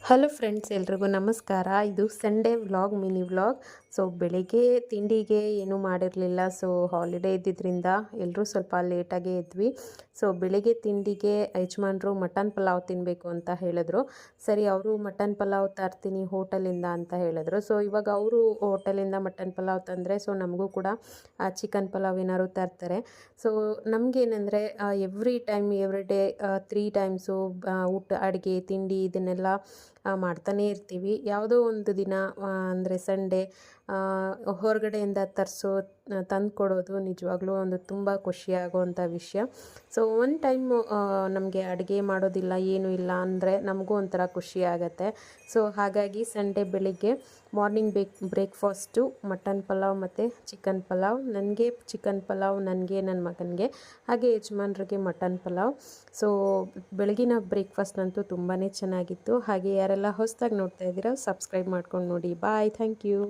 Hello friends, ಎಲ್ರಿಗೂ ನಮಸ್ಕಾರ. ಇದು Sunday vlog, mini vlog. So ಬೆಳಿಗ್ಗೆ ತಿಂಡಿಗೆ ಏನೂ ಮಾಡಿರಲಿಲ್ಲ. ಸೊ ಹಾಲಿಡೇ ಇದ್ದಿದ್ದರಿಂದ ಎಲ್ಲರೂ ಸ್ವಲ್ಪ ಲೇಟಾಗೇ ಇದ್ವಿ. ಸೊ ಬೆಳಿಗ್ಗೆ ತಿಂಡಿಗೆ ಯಜಮಾನ್ರು ಮಟನ್ ಪಲಾವ್ ತಿನ್ನಬೇಕು ಅಂತ ಹೇಳಿದ್ರು. ಸರಿ, ಅವರು ಮಟನ್ ಪಲಾವ್ ತರ್ತೀನಿ ಹೋಟೆಲಿಂದ ಅಂತ ಹೇಳಿದ್ರು. ಸೊ ಇವಾಗ ಅವರು ಹೋಟೆಲಿಂದ ಮಟನ್ ಪಲಾವ್ ತಂದರೆ ಸೊ ನಮಗೂ ಕೂಡ ಚಿಕನ್ ಪಲಾವ್ ಏನಾದ್ರು ತರ್ತಾರೆ. ಸೊ ನಮಗೇನೆಂದರೆ every time every day 3 times ಊಟ, ಅಡುಗೆ, ತಿಂಡಿ ಇದನ್ನೆಲ್ಲ ಮಾಡ್ತಾನೇ ಇರ್ತೀವಿ. ಯಾವುದೋ ಒಂದು ದಿನ ಅಂದರೆ ಸಂಡೇ ಹೊರಗಡೆಯಿಂದ ತಂದು ಕೊಡೋದು ನಿಜವಾಗ್ಲೂ ಒಂದು ತುಂಬ ಖುಷಿಯಾಗುವಂಥ ವಿಷಯ. ಸೊ ಒಂದು ಟೈಮು ನಮಗೆ ಅಡುಗೆ ಮಾಡೋದಿಲ್ಲ, ಏನೂ ಇಲ್ಲ ಅಂದರೆ ನಮಗೂ ಒಂಥರ ಖುಷಿ ಆಗುತ್ತೆ. ಸೊ ಹಾಗಾಗಿ ಸಂಡೇ ಬೆಳಿಗ್ಗೆ ಮಾರ್ನಿಂಗ್ ಬ್ರೇಕ್ಫಾಸ್ಟು ಮಟನ್ ಪಲಾವ್ ಮತ್ತು ಚಿಕನ್ ಪಲಾವ್. ನನಗೆ ಚಿಕನ್ ಪಲಾವ್, ನನಗೆ ನನ್ನ ಮಗನಿಗೆ, ಹಾಗೆ ಯಜಮಾನ್ರಿಗೆ ಮಟನ್ ಪಲಾವ್. ಸೊ ಬೆಳಗಿನ ಬ್ರೇಕ್ಫಾಸ್ಟ್ನಂತೂ ತುಂಬಾ ಚೆನ್ನಾಗಿತ್ತು. ಹಾಗೆ ಯಾರೆಲ್ಲ ಹೊಸದಾಗಿ ನೋಡ್ತಾ ಇದ್ದೀರಾ ಸಬ್ಸ್ಕ್ರೈಬ್ ಮಾಡ್ಕೊಂಡು ನೋಡಿ. ಬಾಯ್, ಥ್ಯಾಂಕ್ ಯು.